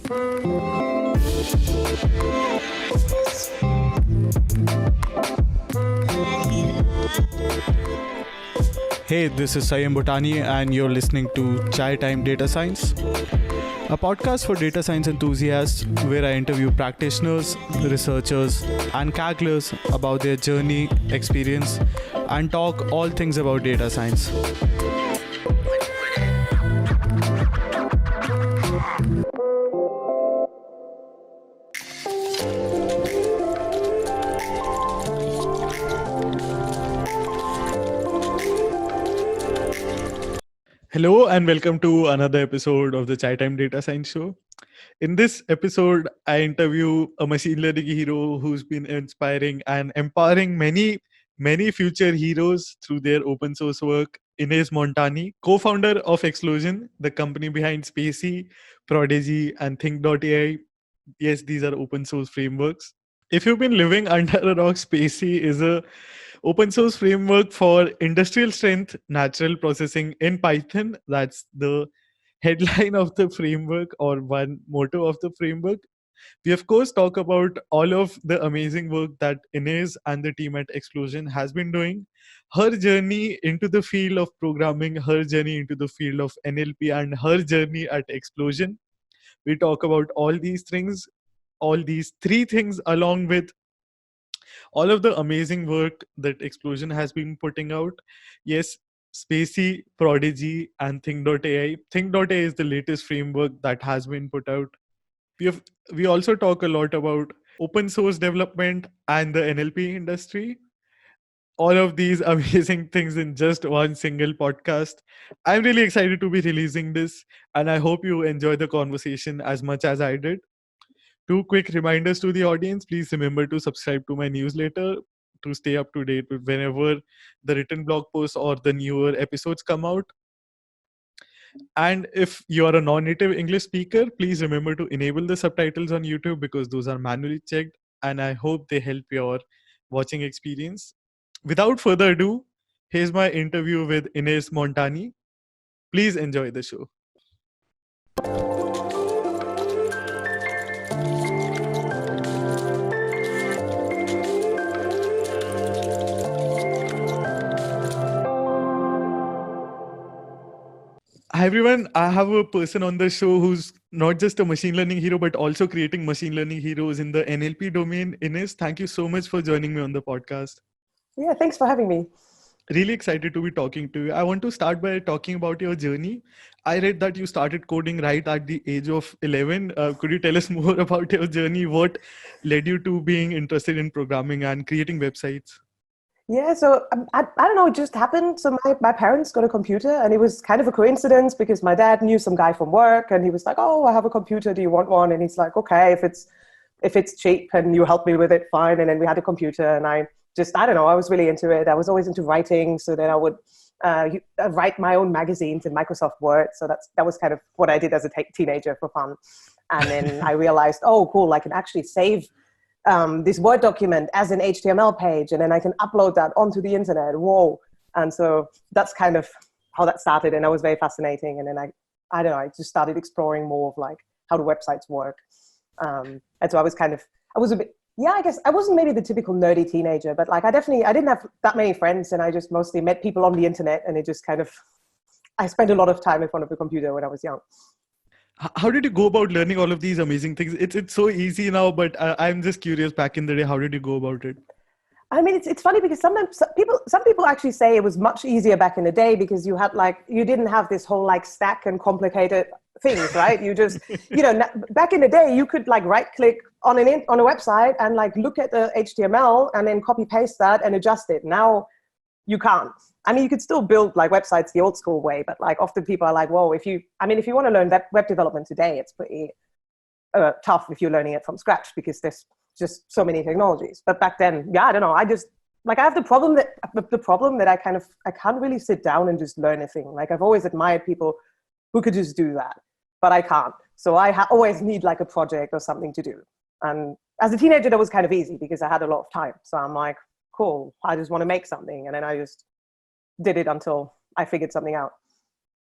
Hey, this is Sanyam Bhutani, and you're listening to Chai Time Data Science, a podcast for data science enthusiasts where I interview practitioners, researchers, and cagglers about their journey, experience, and talk all things about data science. Hello and welcome to another episode of the Chai Time Data Science Show. In this episode, I interview a machine learning hero who's been inspiring and empowering many future heroes through their open source work, Ines Montani, co-founder of Explosion, the company behind Spacy, Prodigy, and Thinc.ai. Yes, these are open source frameworks. If you've been living under a rock, Spacy is a open source framework for industrial strength natural processing in Python. That's the headline of the framework, or one motto of the framework. We of course talk about all of the amazing work that Ines and the team at Explosion has been doing, her journey into the field of programming, her journey into the field of NLP, and her journey at Explosion. We talk about all these things, all these three things, along with all of the amazing work that Explosion has been putting out. Yes, Spacy, Prodigy, and Thinc.ai. Thinc.ai is the latest framework that has been put out. We also talk a lot about open source development and the NLP industry. All of these amazing things in just one single podcast. I'm really excited to be releasing this, and I hope you enjoy the conversation as much as I did. Two quick reminders to the audience. Please remember to subscribe to my newsletter to stay up to date with whenever the written blog posts or the newer episodes come out. And if you are a non-native English speaker, please remember to enable the subtitles on YouTube because those are manually checked, and I hope they help your watching experience. Without further ado, here's my interview with Ines Montani. Please enjoy the show. Hi everyone, I have a person on the show who's not just a machine learning hero, but also creating machine learning heroes in the NLP domain. Ines, thank you so much for joining me on the podcast. Yeah, thanks for having me. Really excited to be talking to you. I want to start by talking about your journey. I read that you started coding right at the age of 11. Could you tell us more about your journey? What led you to being interested in programming and creating websites? Yeah, so I don't know, it just happened. So my parents got a computer, and it was kind of a coincidence because my dad knew some guy from work, and he was like, "Oh, I have a computer. Do you want one?" And he's like, "Okay, if it's cheap and you help me with it, fine." And then we had a computer, and I don't know, I was really into it. I was always into writing, so then I would write my own magazines in Microsoft Word. So that was kind of what I did as a teenager for fun. And then I realized, oh, cool, I can actually save this Word document as an HTML page, and then I can upload that onto the internet. Whoa. And so that's kind of how that started. And that was very fascinating. And then I don't know, I just started exploring more of like, how do websites work? And so I was a bit, yeah, I guess I wasn't maybe the typical nerdy teenager, but like I didn't have that many friends, and I just mostly met people on the internet, and it just kind of, I spent a lot of time in front of the computer when I was young. How did you go about learning all of these amazing things? It's so easy now, but I'm just curious, back in the day, how did you go about it? I mean, it's funny because sometimes some people actually say it was much easier back in the day because you didn't have this whole like stack and complicated things, right? You just, back in the day, you could like right click on a website and like look at the HTML and then copy paste that and adjust it. Now you can't. I mean, you could still build like websites the old school way, but like often people are like, whoa, if you want to learn web development today, it's pretty tough if you're learning it from scratch because there's just so many technologies. But back then, yeah, I don't know. I just like, I have the problem that I can't really sit down and just learn a thing. Like I've always admired people who could just do that, but I can't. So I always need like a project or something to do. And as a teenager, that was kind of easy because I had a lot of time. So I'm like, cool, I just want to make something. And then I just did it until I figured something out.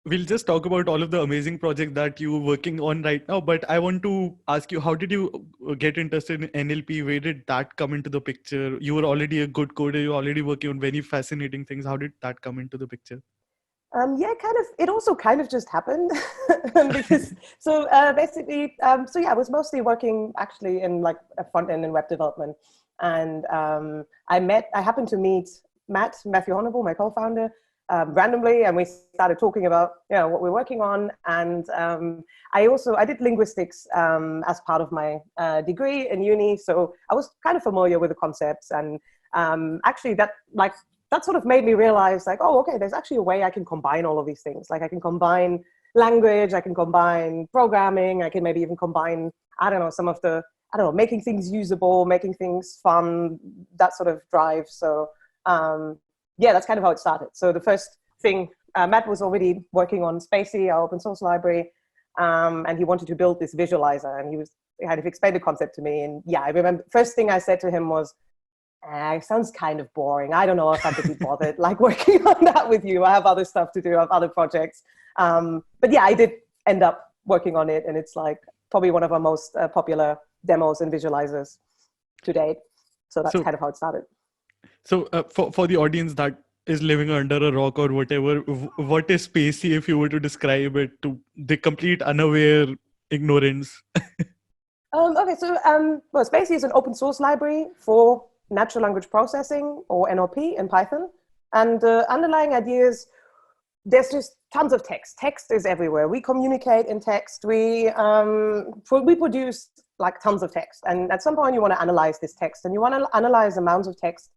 we'll just talk about all of the amazing projects that you're working on right now. But I want to ask you, how did you get interested in NLP? Where did that come into the picture? You were already a good coder. You're already working on very fascinating things. How did that come into the picture? Yeah, kind of. It also kind of just happened because basically, I was mostly working actually in like a front end and web development, and I happened to meet Matthew Honorable, my co-founder, randomly, and we started talking about what we're working on, and I did linguistics as part of my degree in uni, so I was kind of familiar with the concepts, and actually that sort of made me realize like, oh, okay, there's actually a way I can combine all of these things. Like I can combine language, I can combine programming, I can maybe even combine, making things usable, making things fun, that sort of drive. So that's kind of how it started. So the first thing, Matt was already working on Spacy, our open source library, and he wanted to build this visualizer, and he kind of explained the concept to me. And I remember first thing I said to him was, it sounds kind of boring. I don't know if I could be bothered like working on that with you. I have other stuff to do. I have other projects. But I did end up working on it, and it's like probably one of our most popular demos and visualizers to date. So that's kind of how it started. So for the audience that is living under a rock or whatever, what is Spacy if you were to describe it to the complete unaware ignorance? Okay, so Spacy is an open source library for natural language processing, or NLP, in Python. And the underlying idea is there's just tons of text. Text is everywhere. We communicate in text. We produce like tons of text. And at some point you want to analyze this text, and you want to analyze amounts of text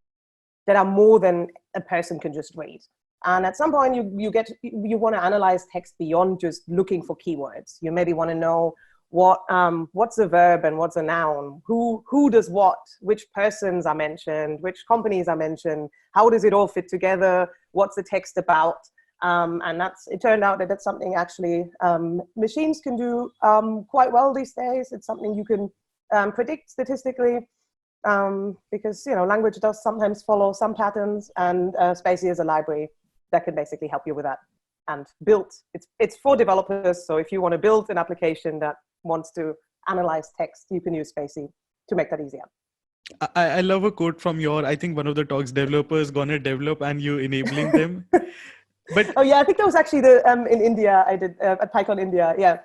that are more than a person can just read. And at some point you want to analyze text beyond just looking for keywords. You maybe want to know what's a verb and what's a noun, who does what, which persons are mentioned, which companies are mentioned, how does it all fit together, what's the text about, and it turned out that that's something actually machines can do quite well these days. It's something you can predict statistically, because language does sometimes follow some patterns, and Spacy is a library that can basically help you with that. And it's for developers, so if you want to build an application that wants to analyze text, you can use Spacy to make that easier. I love a quote from I think one of the talks, developers gonna develop and you enabling them. But I think that was actually in India, I did at PyCon India. Yeah.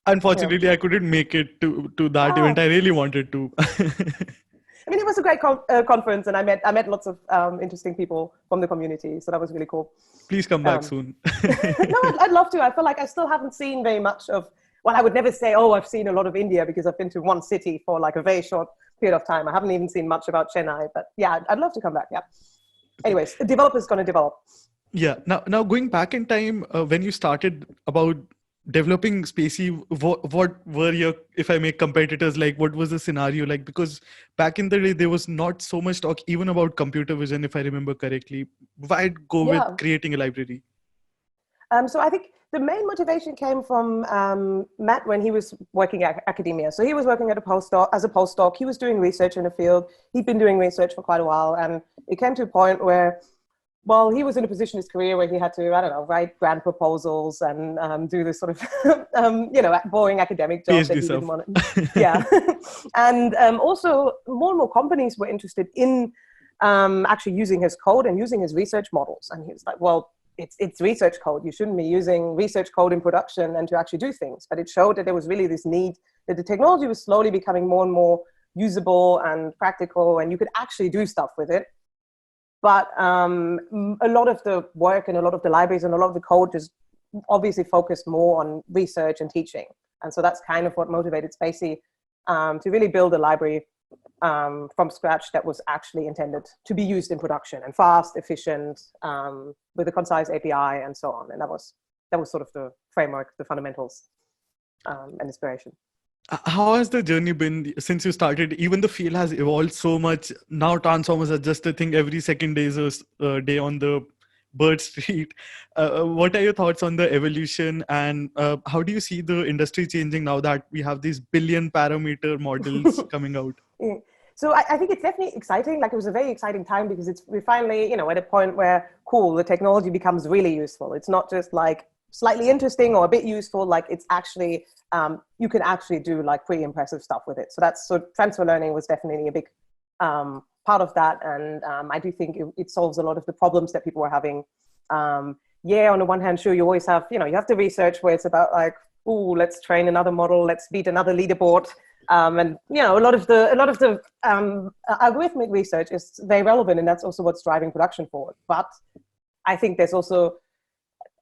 Unfortunately, I couldn't make it to that event. I really wanted to. I mean, it was a great conference, and I met lots of interesting people from the community, so that was really cool. Please come back soon. No, I'd love to. I feel like I still haven't seen very much of. Well, I would never say, oh, I've seen a lot of India, because I've been to one city for like a very short period of time. I haven't even seen much about Chennai, but I'd love to come back. Yeah. Anyways, the developer's going to develop. Yeah. Now going back in time, when you started about developing Spacy, what were your, if I make competitors, like what was the scenario like? Because back in the day, there was not so much talk even about computer vision, if I remember correctly. Why go with creating a library? So I think the main motivation came from Matt when he was working at academia. So he was working as a postdoc. He was doing research in the field. He'd been doing research for quite a while. And it came to a point where, he was in a position in his career where he had to, write grant proposals and do this sort of, boring academic job that he didn't want to. Yeah. And also more and more companies were interested in actually using his code and using his research models. And he was like, well, it's research code. You shouldn't be using research code in production and to actually do things. But it showed that there was really this need, that the technology was slowly becoming more and more usable and practical, and you could actually do stuff with it. But a lot of the work and a lot of the libraries and a lot of the code just obviously focused more on research and teaching. And so that's kind of what motivated Spacy to really build a library from scratch that was actually intended to be used in production, and fast, efficient, with a concise API and so on. And that was sort of the framework, the fundamentals, and inspiration. How has the journey been since you started? Even the field has evolved so much. Now transformers are just a thing. Every second day is a day on the Bird Street. What are your thoughts on the evolution, and how do you see the industry changing now that we have these billion parameter models coming out? Yeah. So I think it's definitely exciting. Like, it was a very exciting time because we're finally, at a point where, cool, the technology becomes really useful. It's not just like slightly interesting or a bit useful, like it's actually, you can actually do like pretty impressive stuff with it. So transfer learning was definitely a big part of that. And I do think it solves a lot of the problems that people were having. On the one hand, sure, you always have, you have the research where it's about like, oh, let's train another model, let's beat another leaderboard. And a lot of the algorithmic research is very relevant, and that's also what's driving production forward. But I think there's also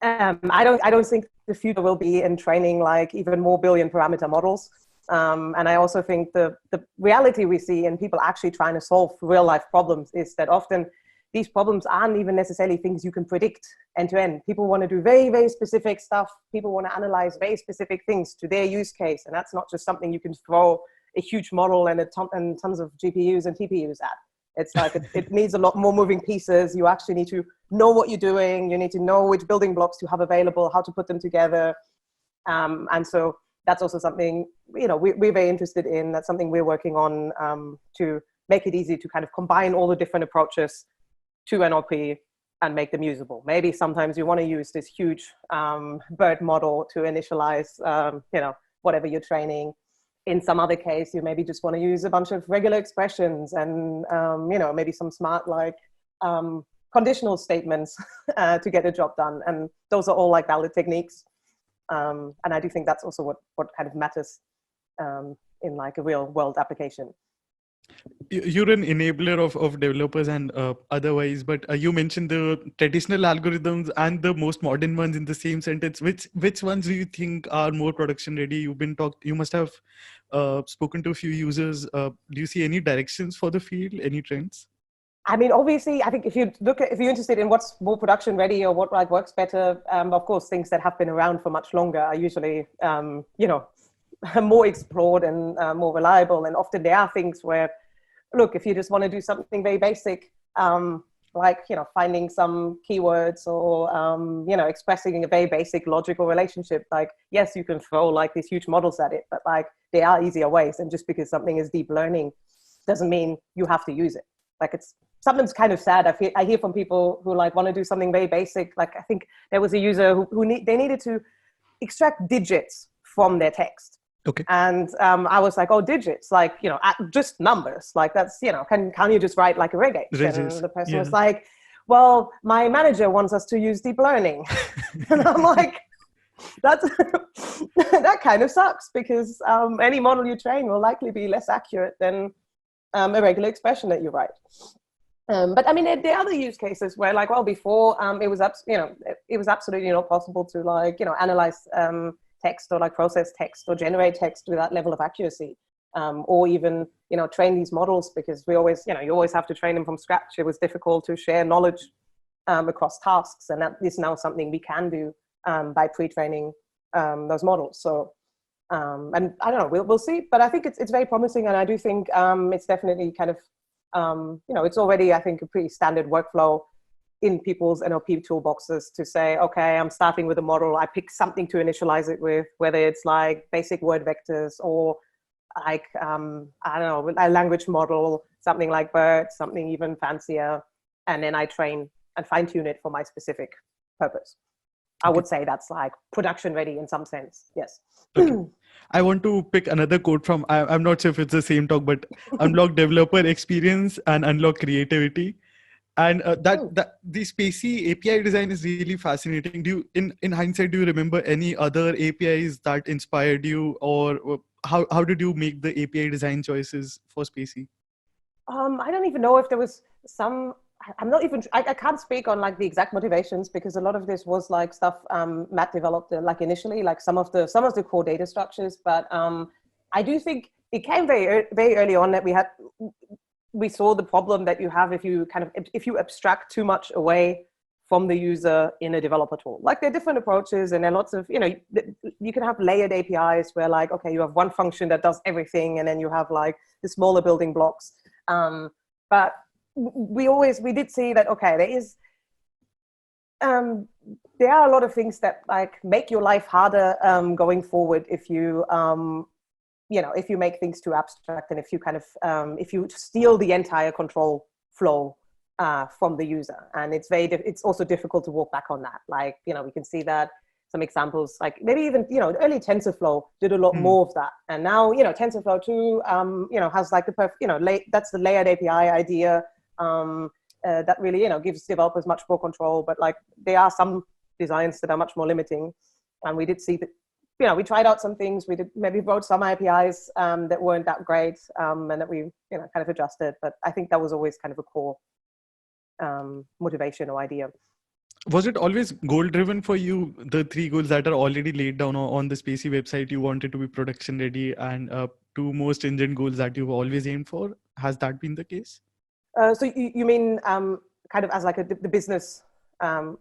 I don't think the future will be in training like even more billion parameter models. And I also think the reality we see in people actually trying to solve real life problems is that often these problems aren't even necessarily things you can predict end to end. People want to do very, very specific stuff. People want to analyze very specific things to their use case. And that's not just something you can throw a huge model and tons of GPUs and TPUs at. It's like it needs a lot more moving pieces. You actually need to know what you're doing. You need to know which building blocks you have available, how to put them together. And so that's also something, we're very interested in. That's something we're working on to make it easy to kind of combine all the different approaches to NLP and make them usable. Maybe sometimes you want to use this huge BERT model to initialize, whatever you're training. In some other case, you maybe just want to use a bunch of regular expressions and, maybe some smart conditional statements to get a job done. And those are all like valid techniques. And I do think that's also what kind of matters in like a real world application. You're an enabler of developers and otherwise, but you mentioned the traditional algorithms and the most modern ones in the same sentence. Which ones do you think are more production ready? You must have spoken to a few users. Do you see any directions for the field, any trends? I mean, obviously, I think if you're interested in what's more production ready or what like works better, of course, things that have been around for much longer are usually, more explored and more reliable. And often there are things where, look, if you just want to do something very basic, like, finding some keywords or, expressing a very basic logical relationship, like, yes, you can throw like these huge models at it, but like there are easier ways. And just because something is deep learning doesn't mean you have to use it. Like something's kind of sad. I hear from people who like want to do something very basic. Like I think there was a user they needed to extract digits from their text. Okay. And I was like, oh, digits, like, just numbers. Like that's, can you just write like a reggae? And the person was like, well, my manager wants us to use deep learning. And I'm like, that kind of sucks because any model you train will likely be less accurate than a regular expression that you write. But I mean, there are other use cases where like, well, before it was absolutely not possible to like, analyze text or like process text or generate text with that level of accuracy, or even, train these models because you always have to train them from scratch. It was difficult to share knowledge across tasks. And that is now something we can do by pre-training those models. So, and I don't know, we'll see, but I think it's very promising. And I do think it's definitely kind of, it's already, I think, a pretty standard workflow in people's NLP toolboxes to say, okay, I'm starting with a model. I pick something to initialize it with, whether it's like basic word vectors or like, I don't know, a language model, something like BERT, something even fancier. And then I train and fine tune it for my specific purpose. I would say that's like production ready in some sense. Yes. Okay. I want to pick another quote from, I'm not sure if it's the same talk, but unlock developer experience and unlock creativity. And the Spacy API design is really fascinating. Do you, in hindsight, do you remember any other APIs that inspired you, or how did you make the API design choices for Spacy? I don't even know if there was some. I'm not even. I can't speak on like the exact motivations because a lot of this was like stuff Matt developed like initially, like some of the core data structures. But I do think it came very very early on that we saw the problem that you have if you abstract too much away from the user in a developer tool. Like there are different approaches and there are lots of, you can have layered APIs where like, okay, you have one function that does everything and then you have like the smaller building blocks. But we did see that, okay, there are a lot of things that like make your life harder going forward if you, if you make things too abstract and if you kind of, if you steal the entire control flow from the user. And it's also difficult to walk back on that. Like, we can see that some examples, like maybe even, early TensorFlow did a lot more of that. And now, TensorFlow 2, has like that's the layered API idea that really, gives developers much more control. But like there are some designs that are much more limiting. And we did see that, we tried out some things. We did maybe wrote some APIs that weren't that great and that we, kind of adjusted. But I think that was always kind of a core motivation or idea. Was it always goal driven for you? The 3 goals that are already laid down on the Spacy website, you wanted to be production ready, and 2 more stringent goals that you've always aimed for. Has that been the case? So you mean kind of as like the business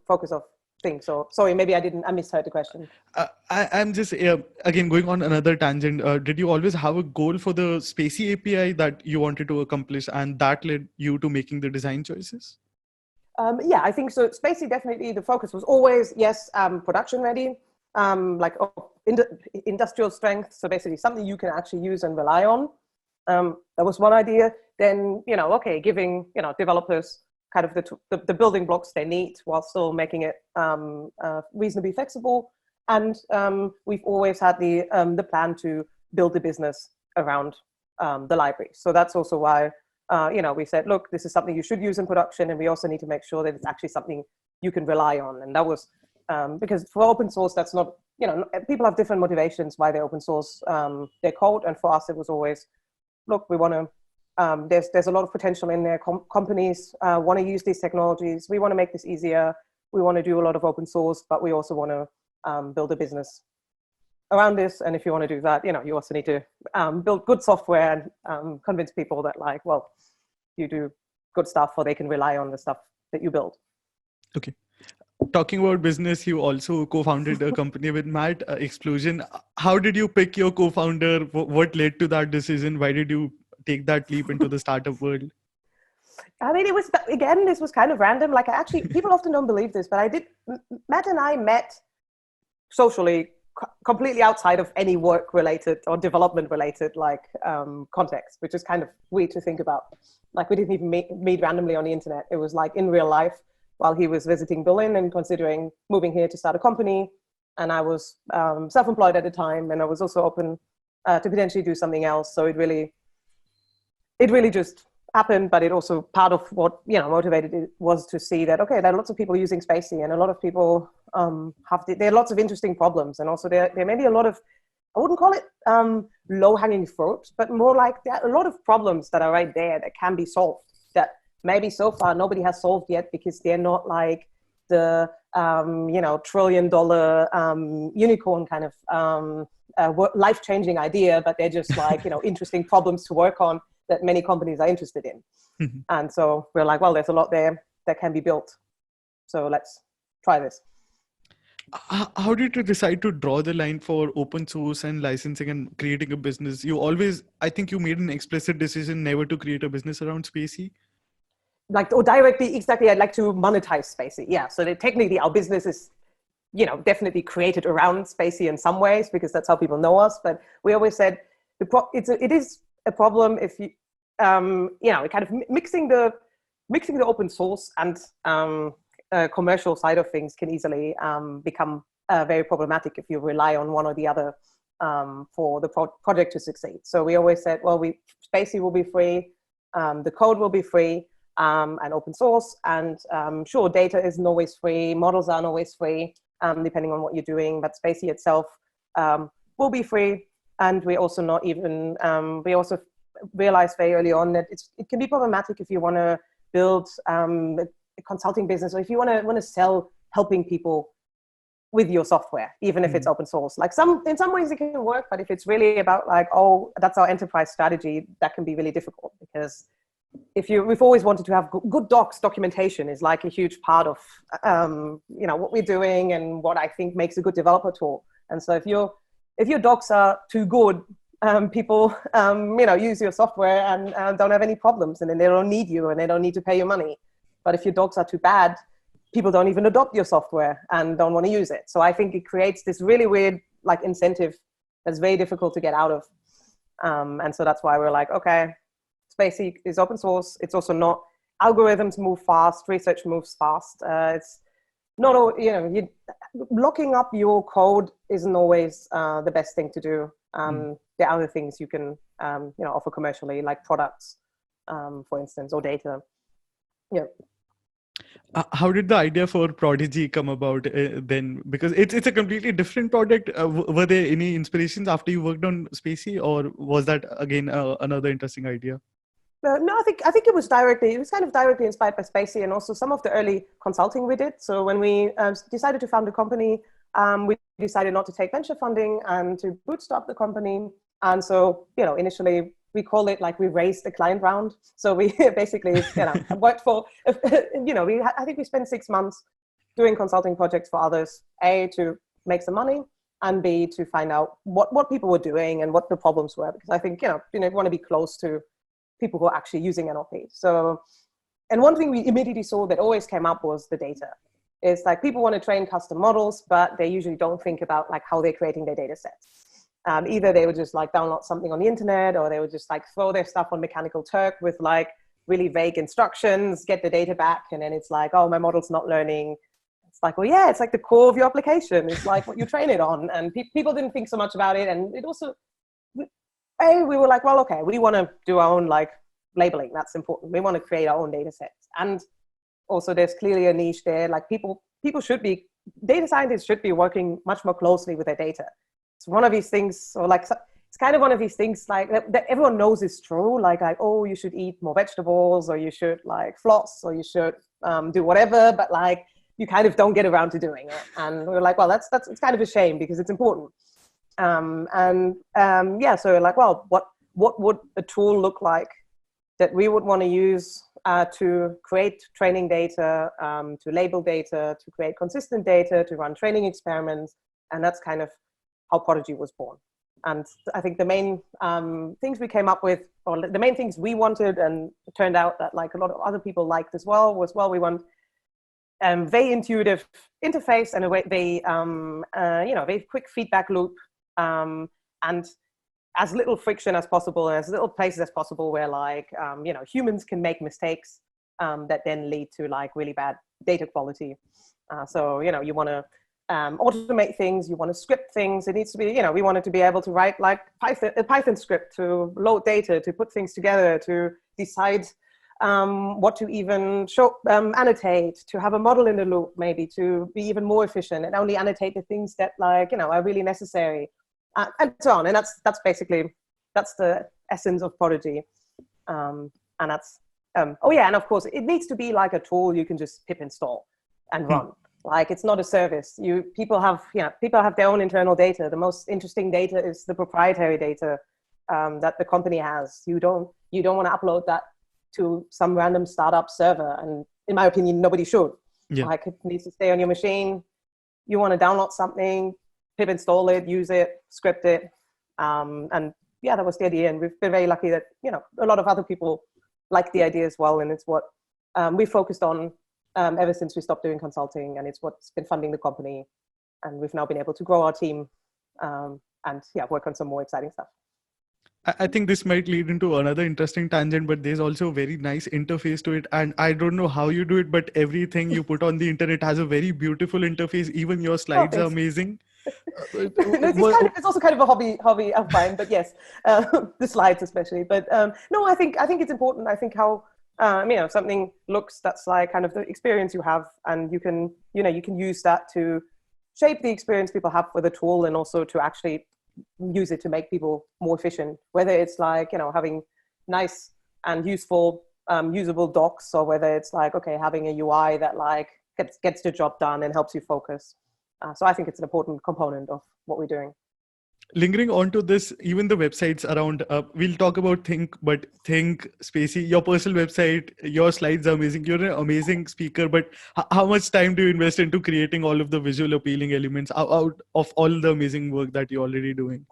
focus of things? So sorry, maybe I misheard the question. I'm just again going on another tangent. Did you always have a goal for the Spacy API that you wanted to accomplish, and that led you to making the design choices? Yeah, I think so. Spacy, definitely the focus was always, yes, production ready, industrial strength. So basically something you can actually use and rely on. That was one idea. Then, giving, developers kind of the building blocks they need while still making it reasonably flexible. And we've always had the plan to build the business around the library. So that's also why we said, look, this is something you should use in production, and we also need to make sure that it's actually something you can rely on. And that was because for open source, that's not, people have different motivations why they open source their code. And for us, it was always, look, we want to, there's a lot of potential in there. Companies want to use these technologies. We want to make this easier. We want to do a lot of open source, but we also want to build a business around this. And if you want to do that, you also need to build good software and convince people that like, well, you do good stuff or they can rely on the stuff that you build. Okay. Talking about business, you also co-founded a company with Matt, Explosion. How did you pick your co-founder? What led to that decision? Why did you take that leap into the startup world? I mean, this was kind of random. Like people often don't believe this, but Matt and I met socially completely outside of any work related or development related context, which is kind of weird to think about. Like we didn't even meet randomly on the internet. It was like in real life while he was visiting Berlin and considering moving here to start a company. And I was self-employed at the time, and I was also open to potentially do something else. So it really just happened. But it also, part of what motivated it was to see that, okay, there are lots of people using Spacy, and a lot of people there are lots of interesting problems, and also there may be a lot of, I wouldn't call it low-hanging fruit, but more like there are a lot of problems that are right there that can be solved, that maybe so far nobody has solved yet because they're not like the $1 trillion unicorn kind of life-changing idea, but they're just like interesting problems to work on that many companies are interested in. Mm-hmm. And so we're like, well, there's a lot there that can be built, so let's try this. How did you decide to draw the line for open source and licensing and creating a business? I think you made an explicit decision never to create a business around Spacy. Directly, exactly. I'd like to monetize Spacy. Yeah. So technically our business is, definitely created around Spacy in some ways because that's how people know us. But we always said it is a problem if you, kind of mixing the open source and commercial side of things can easily become very problematic if you rely on one or the other for the project to succeed. So we always said, well, Spacy will be free, the code will be free, and open source. And sure, data isn't always free, models aren't always free, depending on what you're doing, but Spacy itself will be free. And we also we also realized very early on that it can be problematic if you want to build a consulting business, or if you want to sell helping people with your software, even if it's open source. Like in some ways it can work, but if it's really about like, oh, that's our enterprise strategy, that can be really difficult because we've always wanted to have good documentation is like a huge part of what we're doing and what I think makes a good developer tool. And so if your docs are too good, people use your software and don't have any problems, and then they don't need you and they don't need to pay you money. But if your docs are too bad, people don't even adopt your software and don't want to use it. So I think it creates this really weird like incentive that's very difficult to get out of. And so that's why we're like, okay, Spacy is open source. It's also not, algorithms move fast, research moves fast. It's not all, locking up your code isn't always the best thing to do. There are other things you can offer commercially, like products, for instance, or data. Yeah. How did the idea for Prodigy come about then? Because it's a completely different product. Were there any inspirations after you worked on Spacy, or was that again another interesting idea? No, I think it was kind of directly inspired by Spacy and also some of the early consulting we did. So when we decided to found the company, we decided not to take venture funding and to bootstrap the company. And so, initially we call it like we raised the client round. So we basically, worked for, I think we spent 6 months doing consulting projects for others, A, to make some money, and B, to find out what people were doing and what the problems were. Because I think, we want to be close to people who are actually using NLP. So, and one thing we immediately saw that always came up was the data. It's like people want to train custom models, but they usually don't think about like how they're creating their data sets. Either they would just like download something on the internet, or they would just like throw their stuff on Mechanical Turk with like really vague instructions, get the data back, and then it's like, oh, my model's not learning. It's like, well, yeah, it's like the core of your application. It's like what you train it on. And people didn't think so much about it. And it also, we were like, well, okay, we want to do our own like labeling. That's important. We want to create our own data sets. And also there's clearly a niche there. Like people should be, data scientists should be working much more closely with their data. It's one of these things, or like, it's kind of one of these things like that everyone knows is true. Like, oh, you should eat more vegetables, or you should like floss, or you should do whatever, but like you kind of don't get around to doing it. And we were like, well, it's kind of a shame because it's important. So like, well, what would a tool look like that we would want to use to create training data, to label data, to create consistent data, to run training experiments? And that's kind of how Prodigy was born. And I think the main things we came up with, or the main things we wanted, and it turned out that like a lot of other people liked as well, was, well, we want very intuitive interface and a very quick feedback loop, and as little friction as possible, and as little places as possible where like humans can make mistakes that then lead to like really bad data quality. So you want to automate things, you want to script things. It needs to be, we wanted to be able to write like a Python script to load data, to put things together, to decide what to even show, annotate, to have a model in the loop, maybe to be even more efficient and only annotate the things that like, are really necessary, and so on. And that's the essence of Prodigy. And that's, and of course it needs to be like a tool you can just pip install and run. Like, it's not a service. People have their own internal data. The most interesting data is the proprietary data that the company has. You don't want to upload that to some random startup server. And in my opinion, nobody should. Yeah. Like, it needs to stay on your machine. You want to download something, pip install it, use it, script it. And yeah, that was the idea. And we've been very lucky that, a lot of other people like the idea as well. And it's what we focused on ever since we stopped doing consulting, and it's what's been funding the company. And we've now been able to grow our team and work on some more exciting stuff. I think this might lead into another interesting tangent, but there's also a very nice interface to it. And I don't know how you do it, but everything you put on the internet has a very beautiful interface. Even your slides are amazing. It's also kind of a hobby of mine, but yes, the slides especially. But no, I think it's important. I think how something looks, that's like kind of the experience you have, and you can use that to shape the experience people have with the tool, and also to actually use it to make people more efficient, whether it's like having nice and useful usable docs, or whether it's like having a UI that like gets the job done and helps you focus. So I think it's an important component of what we're doing. Lingering onto this, even the websites around, we'll talk about Thinc, but Thinc, Spacy, your personal website, your slides are amazing. You're an amazing speaker, but how much time do you invest into creating all of the visual appealing elements out of all the amazing work that you're already doing?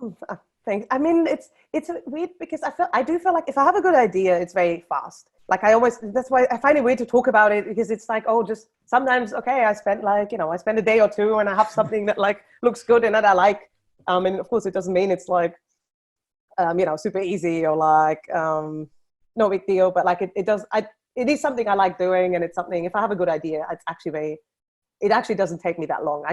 Thanks. I mean, it's weird because I do feel like if I have a good idea, it's very fast. Like that's why I find it weird to talk about it, because it's like, just sometimes, I spend a day or two and I have something that like looks good and that I like. And of course it doesn't mean it's like, super easy or like, no big deal, but like it is something I like doing. And it's something, if I have a good idea, it actually doesn't take me that long.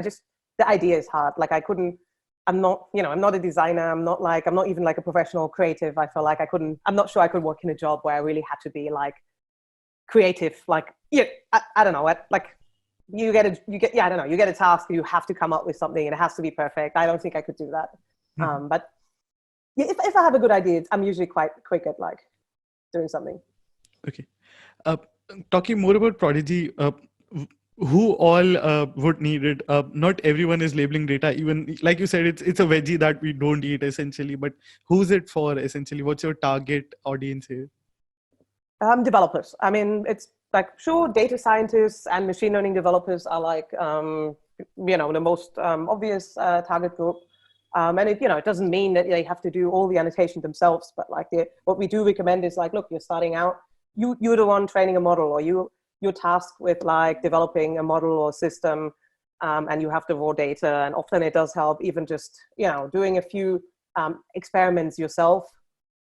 the idea is hard. Like I'm not a designer. I'm not even like a professional creative. I feel like I'm not sure I could work in a job where I really had to be like creative. Like, yeah, I don't know what, like you get a task, you have to come up with something and it has to be perfect. I don't think I could do that. But yeah, if I have a good idea, I'm usually quite quick at like doing something. Okay. Talking more about Prodigy, who all would need it? Not everyone is labeling data. Even like you said, it's a veggie that we don't eat essentially. But who's it for essentially? What's your target audience here? Developers. I mean, it's like, sure, data scientists and machine learning developers are like the most obvious target group. And it doesn't mean that they have to do all the annotation themselves, but like what we do recommend is like, look, you're starting out, you're the one training a model, or you're tasked with like developing a model or system, and you have the raw data. And often it does help even just doing a few experiments yourself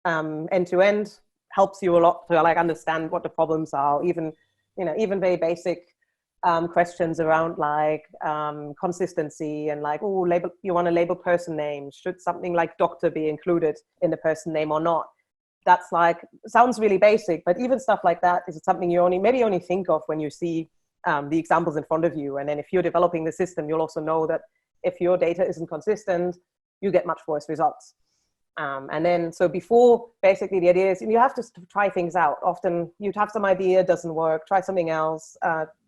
end to end helps you a lot to like understand what the problems are. Even very basic questions around like consistency and like, you want to label person names, should something like doctor be included in the person name or not? That's like, sounds really basic, but even stuff like that is something you only think of when you see the examples in front of you. And then if you're developing the system, you'll also know that if your data isn't consistent, you get much worse results. And then, so before, basically the idea is you have to try things out. Often you'd have some idea, doesn't work, try something else,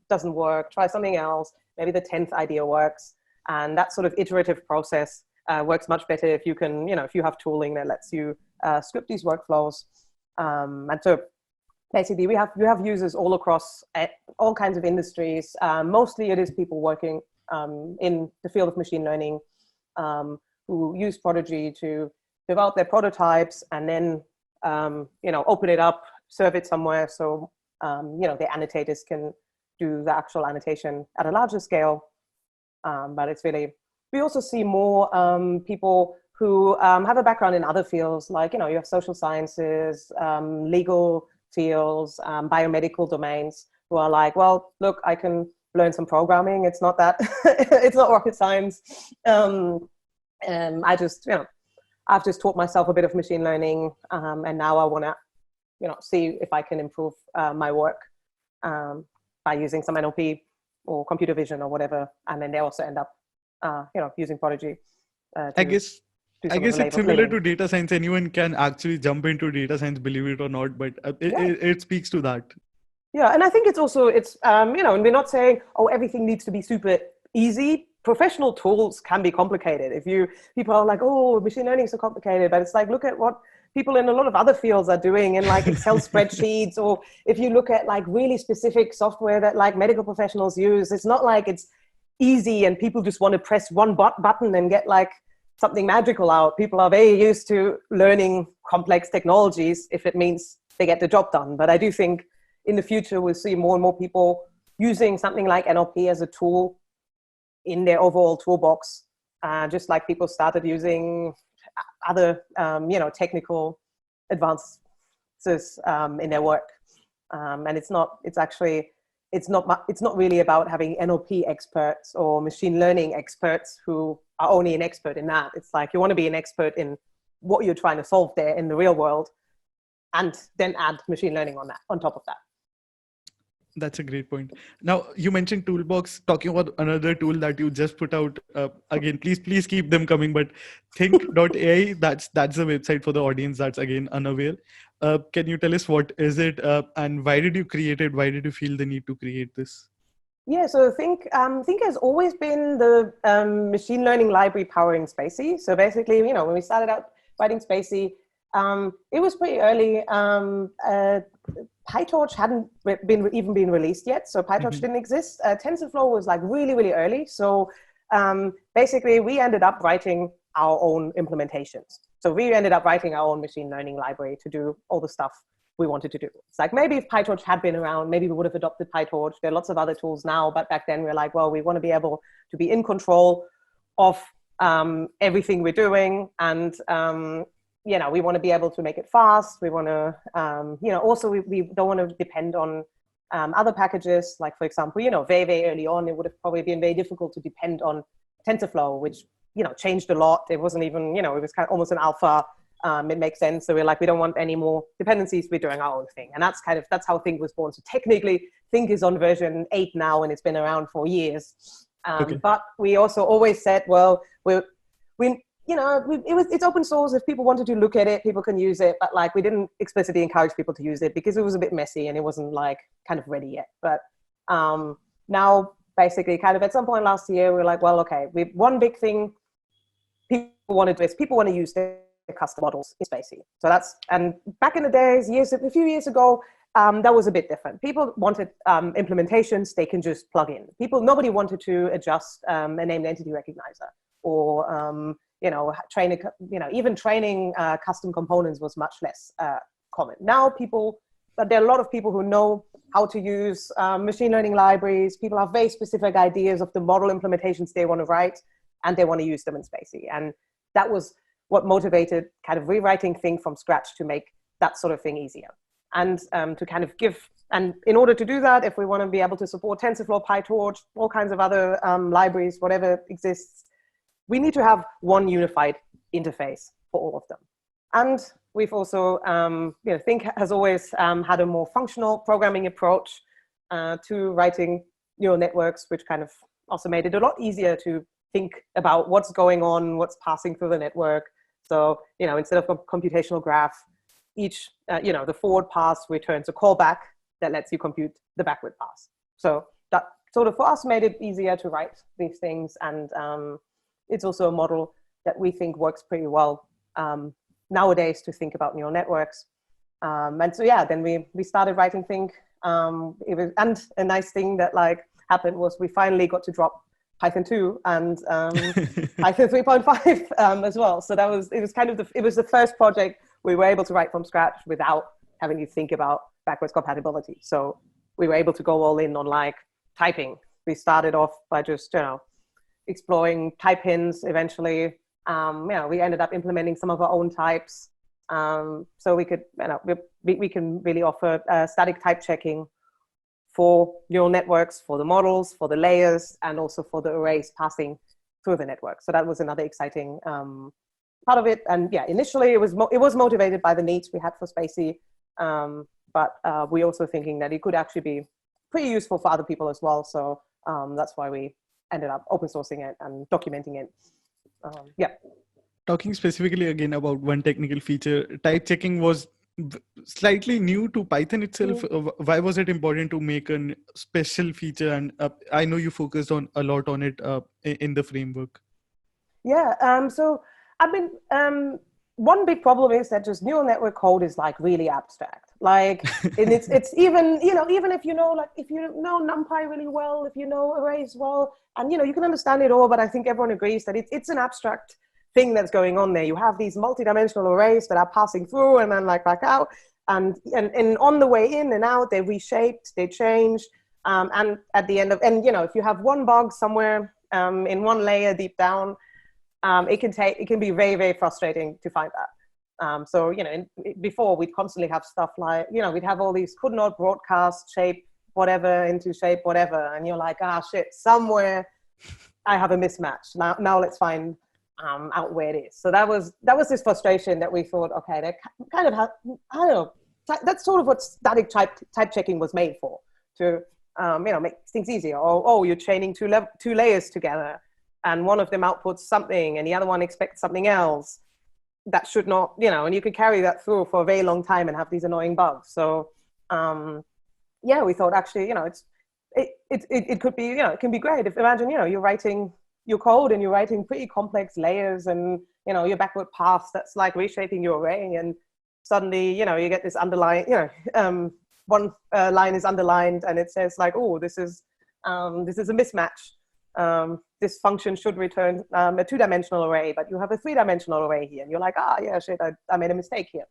doesn't work, try something else, maybe the 10th idea works. And that sort of iterative process works much better if you can, if you have tooling that lets you script these workflows. And so basically we have users all across all kinds of industries. Mostly it is people working in the field of machine learning who use Prodigy to develop their prototypes and then, open it up, serve it somewhere. So, the annotators can do the actual annotation at a larger scale. But it's really, we also see more people who have a background in other fields, like, you have social sciences, legal fields, biomedical domains, who are like, well, look, I can learn some programming. It's not that, it's not rocket science. And I've just taught myself a bit of machine learning, and now I want to, see if I can improve my work by using some NLP or computer vision or whatever. And then they also end up, using Prodigy. I guess it's similar to data science. Anyone can actually jump into data science, believe it or not, but it speaks to that. Yeah, and I think it's and we're not saying, everything needs to be super easy. Professional tools can be complicated. People are like, machine learning is so complicated, but it's like, look at what people in a lot of other fields are doing in like Excel spreadsheets, or if you look at like really specific software that like medical professionals use, it's not like it's easy and people just want to press one button and get like something magical out. People are very used to learning complex technologies if it means they get the job done. But I do think in the future, we'll see more and more people using something like NLP as a tool in their overall toolbox, just like people started using other, technical advances in their work. And it's not really about having NLP experts or machine learning experts who are only an expert in that. It's like you want to be an expert in what you're trying to solve there in the real world, and then add machine learning on top of that. That's a great point. Now, you mentioned Toolbox. Talking about another tool that you just put out, again, please keep them coming. But Thinc.ai, that's the website for the audience that's again unaware. Can you tell us what is it, and why did you create it? Why did you feel the need to create this? Yeah, so Thinc has always been the machine learning library powering Spacy. So basically, when we started out writing Spacy, it was pretty early. PyTorch hadn't even been released yet, so PyTorch didn't exist. TensorFlow was like really, really early. So basically, we ended up writing our own implementations. So we ended up writing our own machine learning library to do all the stuff we wanted to do. It's like, maybe if PyTorch had been around, maybe we would have adopted PyTorch. There are lots of other tools now, but back then we were like, well, we want to be able to be in control of everything we're doing, and we want to be able to make it fast. We want to, also we don't want to depend on other packages. Like, for example, very, very early on, it would have probably been very difficult to depend on TensorFlow, which, changed a lot. It wasn't even, it was kind of almost an alpha. It makes sense. So we're like, we don't want any more dependencies. We're doing our own thing. And that's how Thinc was born. So technically Thinc is on version 8 now, and it's been around for years. But we also always said, well, it's open source. If people wanted to look at it, people can use it. But like, we didn't explicitly encourage people to use it because it was a bit messy and it wasn't like kind of ready yet. But now basically kind of at some point last year, we were like, well, okay, one big thing people want to do is people want to use their custom models in Spacy. So and back in the days, a few years ago, that was a bit different. People wanted implementations they can just plug in. Nobody wanted to adjust a named entity recognizer or, even training custom components was much less common. Now there are a lot of people who know how to use machine learning libraries. People have very specific ideas of the model implementations they want to write, and they want to use them in Spacy. And that was what motivated kind of rewriting Thinc from scratch to make that sort of thing easier. And to kind of and in order to do that, if we want to be able to support TensorFlow, PyTorch, all kinds of other libraries, whatever exists, we need to have one unified interface for all of them. And we've also, Thinc has always had a more functional programming approach to writing neural networks, which kind of also made it a lot easier to think about what's going on, what's passing through the network. So, instead of a computational graph, the forward pass returns a callback that lets you compute the backward pass. So that sort of for us made it easier to write these things. And it's also a model that we think works pretty well nowadays to think about neural networks. And so, then we started writing Thinc. And a nice thing that happened was we finally got to drop Python 2 and Python 3.5 as well. So it was the first project we were able to write from scratch without having to think about backwards compatibility. So we were able to go all in on typing. We started off by just, exploring type hints eventually. We ended up implementing some of our own types. So we could, we can really offer static type checking for neural networks, for the models, for the layers, and also for the arrays passing through the network. So that was another exciting part of it. And initially it was motivated by the needs we had for Spacy, but we're also thinking that it could actually be pretty useful for other people as well. So that's why we ended up open sourcing it and documenting it. Talking specifically again about one technical feature, type checking was slightly new to Python itself. Why was it important to make a special feature? And I know you focused a lot on it in the framework. So I mean, one big problem is that just neural network code is really abstract. And it's even, even if if you know NumPy really well, if you know arrays well, and you can understand it all, but I think everyone agrees that it's an abstract thing that's going on there. You have these multi-dimensional arrays that are passing through and then back out, and on the way in and out, they reshaped, they changed, and at the end of, if you have one bug somewhere in one layer deep down, it can be very, very frustrating to find that. So before we'd constantly have stuff we'd have all these could not broadcast shape whatever into shape whatever, and you're like, shit, somewhere I have a mismatch. Now let's find out where it is. So that was this frustration that we thought, okay, that kind of I don't know, that's sort of what static type checking was made for, to make things easier. Or you're chaining two layers together, and one of them outputs something and the other one expects something else. That should not, and you could carry that through for a very long time and have these annoying bugs. So we thought actually, it could be, it can be great if, imagine, you're writing your code and you're writing pretty complex layers and, your backward paths that's reshaping your array, and suddenly, you get this underline, one line is underlined and it says this is a mismatch. This function should return a two-dimensional array, but you have a three-dimensional array here, and you're like, shit, I made a mistake here.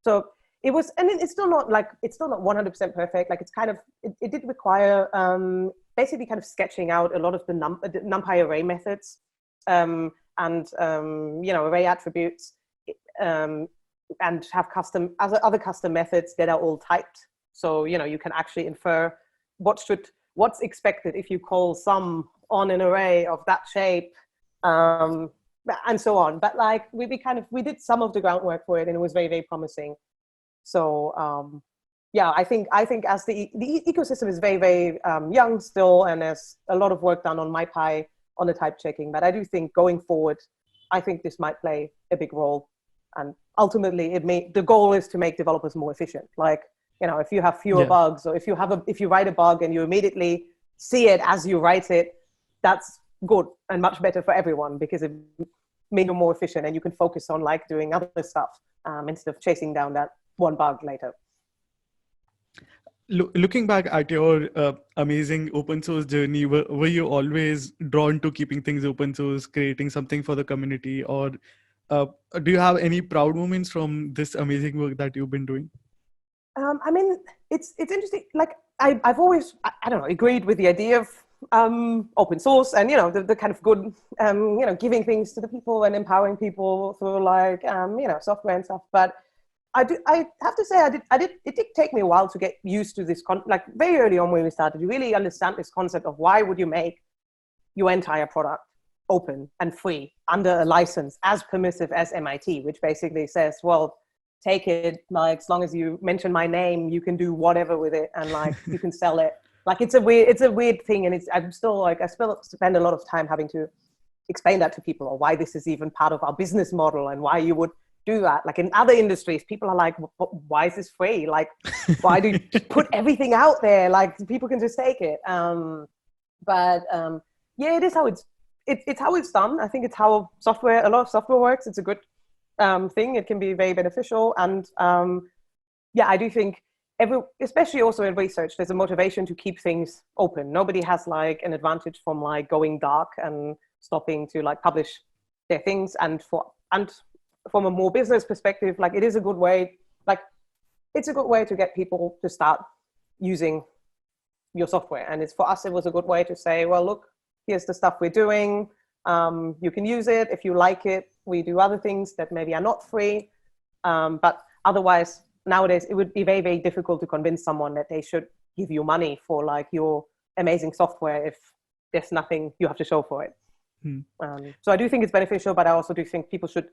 So it was, and it's still not 100% perfect. It's kind of, it did require basically kind of sketching out a lot of the NumPy array methods and array attributes, and have other custom methods that are all typed. So you can actually infer what's expected if you call some on an array of that shape, and so on. But like we did some of the groundwork for it, and it was very, very promising. So yeah, I think as the ecosystem is very, very young still, and there's a lot of work done on MyPy on the type checking. But I do think going forward, I think this might play a big role. And ultimately, the goal is to make developers more efficient. Like, you know, if you have fewer bugs, or if you write a bug and you immediately see it as you write it, that's good and much better for everyone, because it makes you more efficient and you can focus on like doing other stuff instead of chasing down that one bug later. Looking back at your amazing open source journey, were you always drawn to keeping things open source, creating something for the community, or do you have any proud moments from this amazing work that you've been doing? I mean, it's interesting. Like I've always, I don't know, agreed with the idea of open source, and you know, the kind of good, you know, giving things to the people and empowering people through like you know, software and stuff. But I have to say, it did take me a while to get used to this. Like very early on when we started, you really understand this concept of why would you make your entire product open and free under a license as permissive as MIT, which basically says, well, take it, like as long as you mention my name, you can do whatever with it, and like you can sell it. Like it's a weird thing, and I'm still like I still spend a lot of time having to explain that to people, or why this is even part of our business model and why you would do that. Like in other industries, people are like, why is this free? Like, why do you put everything out there? Like people can just take it. But yeah, it is how it's how it's done. I think it's how a lot of software works. It's a good thing. It can be very beneficial. And yeah, I do think especially also in research, there's a motivation to keep things open. Nobody has like an advantage from like going dark and stopping to like publish their things. And from a more business perspective, like it is a good way, like it's a good way to get people to start using your software. And for us, it was a good way to say, well, look, here's the stuff we're doing. You can use it if you like it. We do other things that maybe are not free. But otherwise, nowadays, it would be very, very difficult to convince someone that they should give you money for like your amazing software if there's nothing you have to show for it. So I do think it's beneficial, but I also do think people should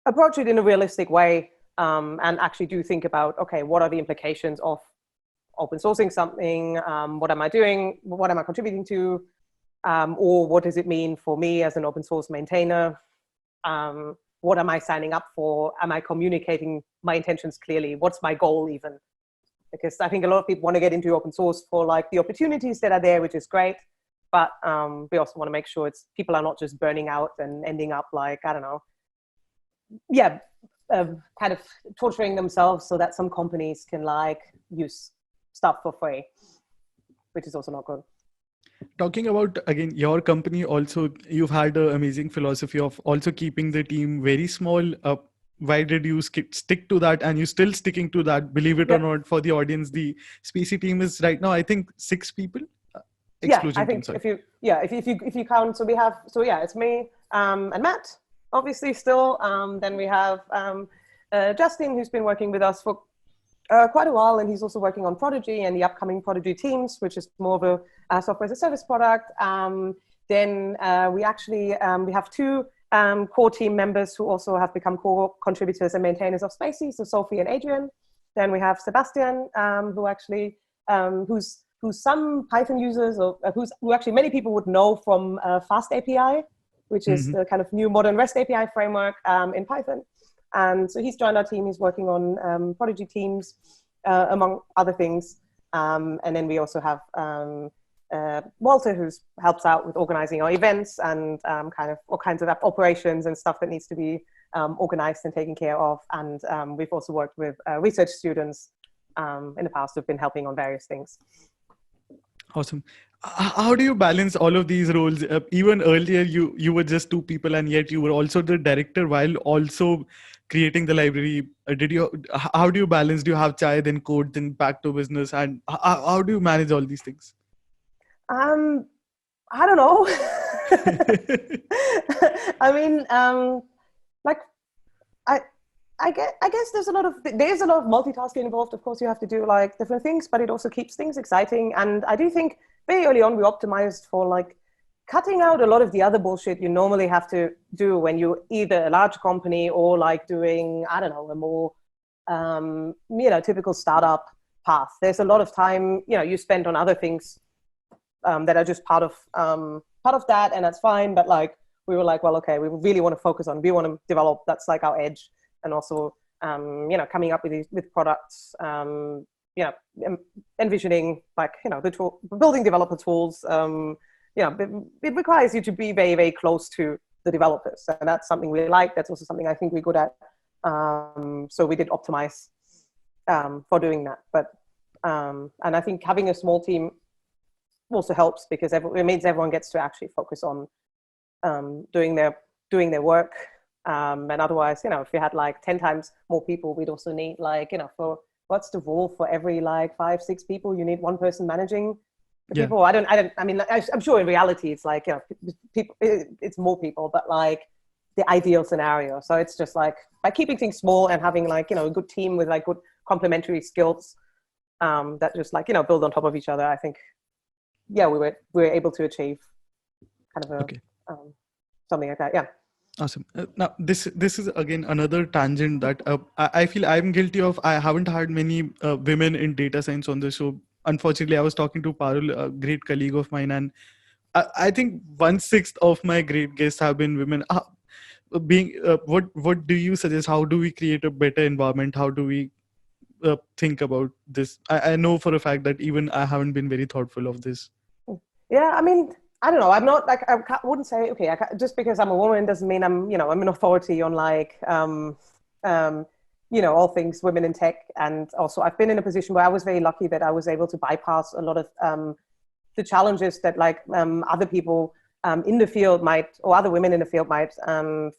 approach it in a realistic way, and actually do think about, okay, what are the implications of open sourcing something? What am I doing? What am I contributing to? Or what does it mean for me as an open source maintainer? What am I signing up for? Am I communicating my intentions clearly? What's my goal even? Because I think a lot of people want to get into open source for like the opportunities that are there, which is great. But we also want to make sure people are not just burning out and ending up like, I don't know, kind of torturing themselves so that some companies can like use stuff for free, which is also not good. Talking about, again, your company also, you've had an amazing philosophy of also keeping the team very small. Why did you stick to that? And you're still sticking to that, believe it or not. For the audience, the Spacy team is right now, I think, 6 people. Explosion I think team, if you count, it's me and Matt, obviously still. Then we have Justin, who's been working with us for quite a while, and he's also working on Prodigy and the upcoming Prodigy teams, which is more of a software as a service product. Then we have 2 core team members who also have become core contributors and maintainers of Spacy, so Sophie and Adrian. Then we have Sebastian, who's some Python users, or who actually many people would know from Fast API, which is the kind of new modern REST API framework in Python. And so he's joined our team. He's working on Prodigy teams, among other things. And then we also have Walter, who helps out with organizing our events and kind of all kinds of operations and stuff that needs to be organized and taken care of. And we've also worked with research students in the past who've been helping on various things. Awesome. How do you balance all of these roles? Even earlier, you were just 2 people, and yet you were also the director while also creating the library. How do you balance? Do you have chai, then code, then back to business? And how do you manage all these things? I don't know. I mean, I guess there's a lot of multitasking involved. Of course, you have to do like different things, but it also keeps things exciting. And I do think very early on we optimized for like cutting out a lot of the other bullshit you normally have to do when you're either a large company or like doing, I don't know, a more, typical startup path. There's a lot of time, you spend on other things that are just part of that, and that's fine. But like, we were like, well, okay, we really want to focus on, we want to develop, that's like our edge. And also, coming up with products, envisioning like, the tool, building developer tools, it requires you to be very, very close to the developers. And that's something we like. That's also something I think we're good at. So we did optimize for doing that. But, and I think having a small team also helps, because it means everyone gets to actually focus on doing their work. And otherwise, if we had like 10 times more people, we'd also need like, for what's the rule for every like 5-6 people, you need one person managing the people. I mean, I'm sure in reality it's like, people, it's more people, but like the ideal scenario. So it's just like, by keeping things small and having like, a good team with like good complementary skills that just like, build on top of each other, I think, we were able to achieve kind of something like that. Yeah. Awesome. Now, this is again another tangent that I feel I'm guilty of. I haven't had many women in data science on the show. Unfortunately, I was talking to Parul, a great colleague of mine, and I think 1/6 of my great guests have been women. What do you suggest? How do we create a better environment? How do we think about this? I know for a fact that even I haven't been very thoughtful of this. Yeah, I mean, I don't know. I'm not like, I wouldn't say, okay, just because I'm a woman doesn't mean I'm an authority on like, all things women in tech. And also I've been in a position where I was very lucky that I was able to bypass a lot of the challenges that like other people in the field might, or other women in the field might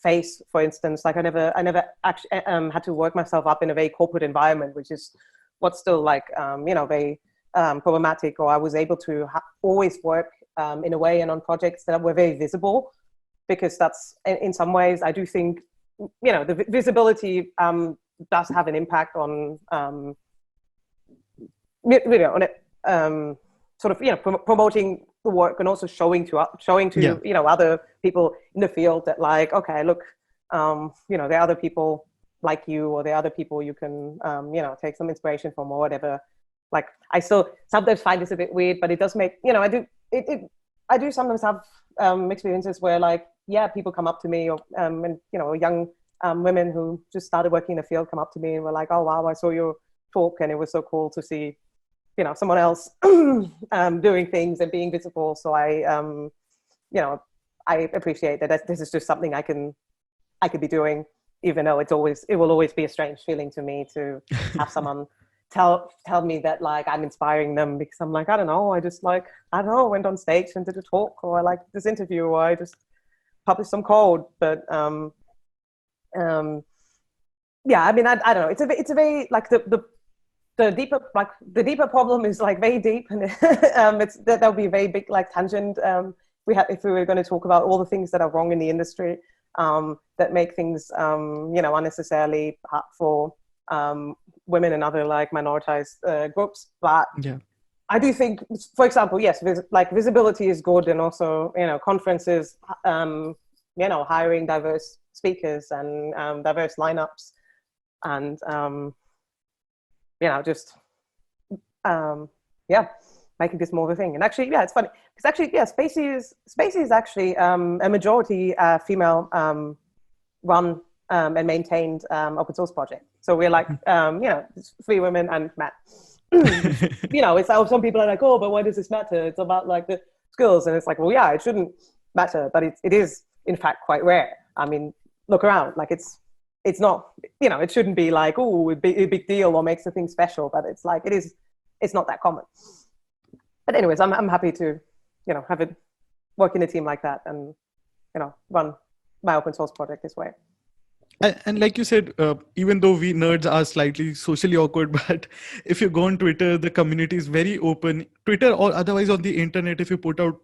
face. For instance, like I never actually had to work myself up in a very corporate environment, which is what's still like, very problematic. Or I was able to always work in a way and on projects that were very visible, because that's in some ways I do think, the visibility does have an impact on, on it, sort of, promoting the work, and also showing to other people in the field that like, okay, look, there are other people like you, or there are other people you can, take some inspiration from, or whatever. Like, I still sometimes find this a bit weird, but it does make, I do sometimes have experiences where like, people come up to me, or and young women who just started working in the field come up to me and were like, oh wow, I saw your talk and it was so cool to see someone else doing things and being visible. So I appreciate that this is just something I could be doing, even though it will always be a strange feeling to me to have someone tell me that like I'm inspiring them, because I'm like, I don't know, went on stage and did a talk, or I like this interview, or I just published some code. But I mean, I don't know, it's a very like the deeper problem is like very deep, and it's that'll be a very big like tangent if we were going to talk about all the things that are wrong in the industry, that make things unnecessarily hard for women and other like minoritized groups. But I do think, for example, yes, like visibility is good, and also conferences, hiring diverse speakers and diverse lineups, and just making this more of a thing. And actually, it's funny because actually, Spacy is actually a majority female run and maintained open source project. So we're like, 3 women and Matt. It's some people are like, oh, but why does this matter? It's about like the skills, and it's like, well, yeah, it shouldn't matter, but it is in fact quite rare. I mean, look around, like it's not, it shouldn't be like, oh, a big deal or makes the thing special, but it's like, it's not that common. But anyways, I'm happy to, have it work in a team like that, and, run my open source project this way. And like you said, even though we nerds are slightly socially awkward, but if you go on Twitter, the community is very open. Twitter or otherwise on the internet, if you put out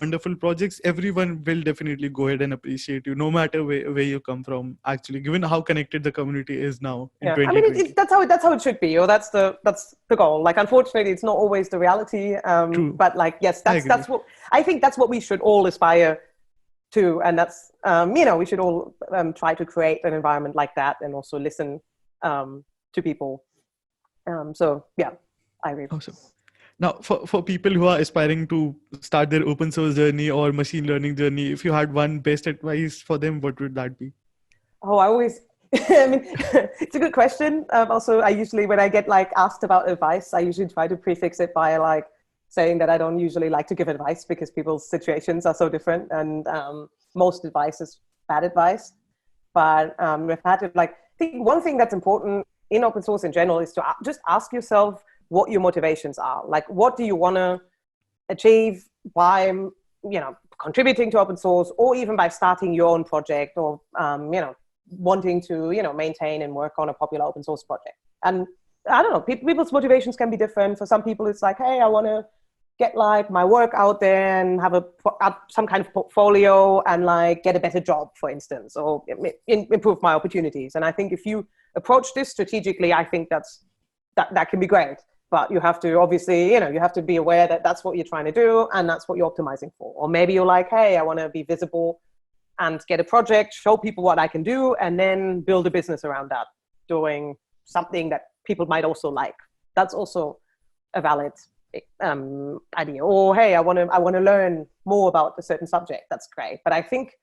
wonderful projects, everyone will definitely go ahead and appreciate you, no matter where you come from, actually, given how connected the community is now in Yeah, I mean, 2020. that's how it should be, or that's the goal. Like, unfortunately, it's not always the reality. True. But like, yes, I agree. that's what I think. That's what we should all aspire to, and that's we should all try to create an environment like that, and also listen to people. So yeah, I agree. Awesome. Now, for people who are aspiring to start their open source journey or machine learning journey, if you had one best advice for them, what would that be? Oh, I always, I mean, it's a good question. Also, I usually, when I get like asked about advice, I usually try to prefix it by like saying that I don't usually like to give advice because people's situations are so different, and most advice is bad advice. But we've had to like, I think one thing that's important in open source in general is to just ask yourself what your motivations are. Like, what do you want to achieve by, contributing to open source, or even by starting your own project, or, wanting to, maintain and work on a popular open source project. And I don't know, people's motivations can be different. For some people, it's like, hey, I want to get like my work out there and have some kind of portfolio and like get a better job, for instance, or improve my opportunities. And I think if you approach this strategically, I think that can be great. But you have to obviously, you have to be aware that that's what you're trying to do and that's what you're optimizing for. Or maybe you're like, hey, I want to be visible and get a project, show people what I can do, and then build a business around that, doing something that people might also like. That's also a valid idea. Or hey, I want to learn more about a certain subject. That's great. But I think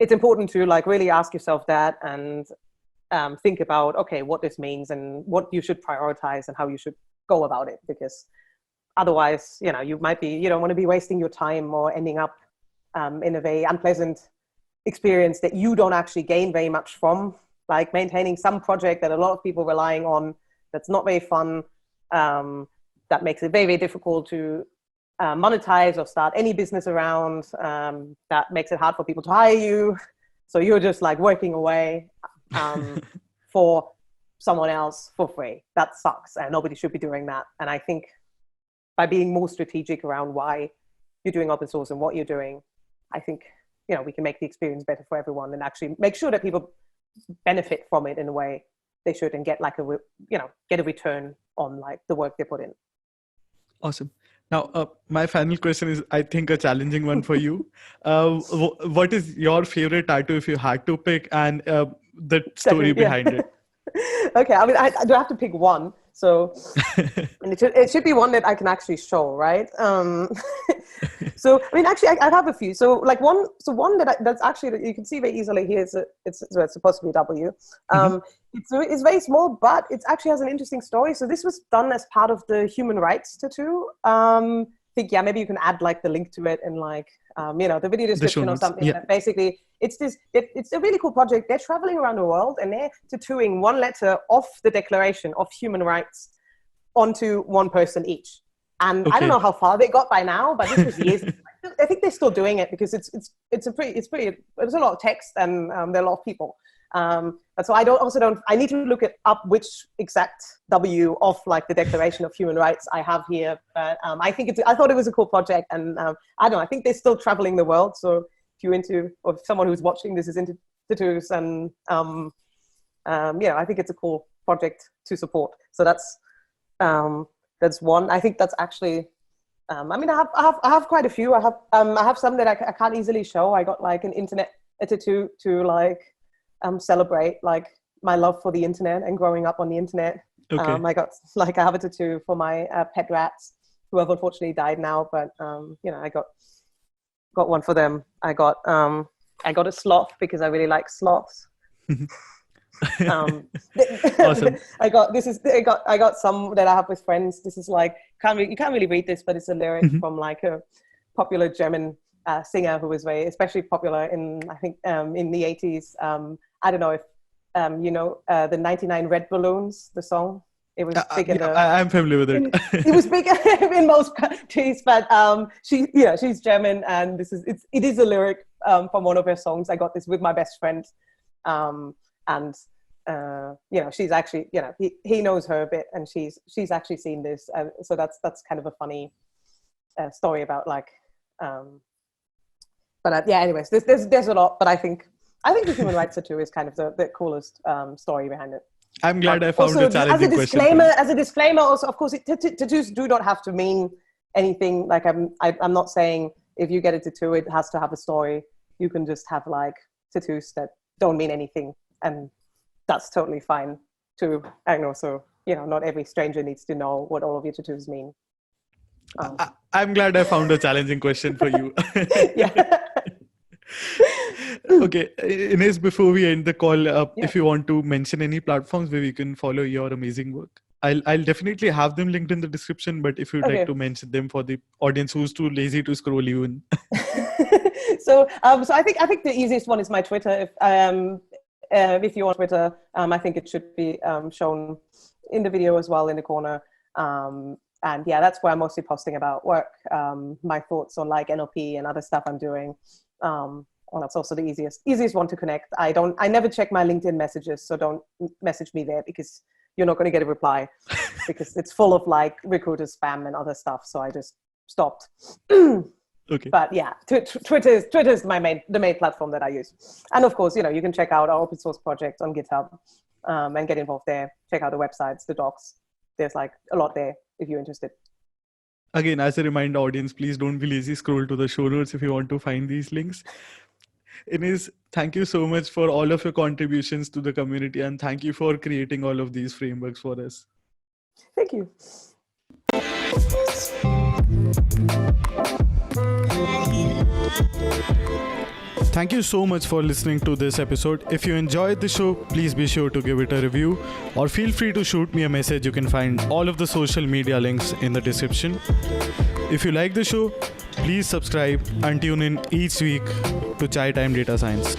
it's important to like really ask yourself that and think about, okay, what this means and what you should prioritize and how you should go about it, because otherwise, you don't want to be wasting your time or ending up in a very unpleasant experience that you don't actually gain very much from, like maintaining some project that a lot of people relying on, that's not very fun, that makes it very, very difficult to monetize or start any business around, that makes it hard for people to hire you. So you're just like working away for someone else for free. That sucks, and nobody should be doing that. And I think by being more strategic around why you're doing open source and what you're doing, I think we can make the experience better for everyone and actually make sure that people benefit from it in a way they should, and get like get a return on like the work they put in. Awesome. Now, my final question is, I think, a challenging one for you. What is your favorite tattoo if you had to pick, and the story behind it? Okay, I mean, I do have to pick one. So and it should be one that I can actually show, right? So I mean, actually, I have a few. So like one that's actually, that you can see very easily here. It's supposed to be a W. It's very small, but it actually has an interesting story. So this was done as part of the human rights tattoo. I think maybe you can add like the link to it in like the video description or something. Yeah. Basically, it's a really cool project. They're traveling around the world and they're tattooing one letter of the Declaration of Human Rights onto one person each. And okay. I don't know how far they got by now, but this was years. I think they're still doing it because there's a lot of text and there are a lot of people. But so I need to look it up which exact W of like the Declaration of Human Rights I have here. But I thought it was a cool project, and I don't know, I think they're still traveling the world. So if you're into, or if someone who's watching this is into tattoos, and I think it's a cool project to support. So that's one. I think that's actually, I mean, I have quite a few. I have some that I can't easily show. I got like a tattoo to like celebrate like my love for the internet and growing up on the internet. Okay. I have a tattoo for my pet rats who have unfortunately died now, but I got one for them. I got a sloth because I really like sloths. Awesome. I got some that I have with friends. This is like, you can't really read this, but it's a lyric from like a popular German singer who was especially popular in, I think, in the 80s. I don't know if the 99 Red Balloons, the song. It was big in I'm familiar with it. It was big in most countries, but she's German, and it is a lyric from one of her songs. I got this with my best friend, and she's actually, he knows her a bit, and she's actually seen this, so that's kind of a funny story about like But yeah, anyways, there's a lot. But I think the human rights tattoo is kind of the coolest story behind it. I'm glad I found also, a challenging question. As a disclaimer, also, of course, tattoos do not have to mean anything. Like I'm not saying if you get a tattoo, it has to have a story. You can just have like tattoos that don't mean anything, and that's totally fine too. And also, not every stranger needs to know what all of your tattoos mean. I'm glad I found a challenging question for you. Yeah. Okay, Ines, before we end the call, if you want to mention any platforms where we can follow your amazing work, I'll definitely have them linked in the description. But if you'd like to mention them for the audience who's too lazy to scroll you in. So I think the easiest one is my Twitter. If you're on Twitter, I think it should be shown in the video as well in the corner. And yeah, that's where I'm mostly posting about work, my thoughts on like NLP and other stuff I'm doing. Well, that's also the easiest one to connect. I never check my LinkedIn messages, so don't message me there because you're not going to get a reply because it's full of like recruiter spam and other stuff. So I just stopped. Okay. But yeah, Twitter is the main platform that I use. And of course, you can check out our open source project on GitHub and get involved there. Check out the websites, the docs. There's like a lot there if you're interested. Again, as a reminder, audience, please don't be lazy. Scroll to the show notes if you want to find these links. Ines, thank you so much for all of your contributions to the community, and thank you for creating all of these frameworks for us. Thank you. Thank you so much for listening to this episode. If you enjoyed the show, please be sure to give it a review or feel free to shoot me a message. You can find all of the social media links in the description. If you like the show, please subscribe and tune in each week to Chai Time Data Science.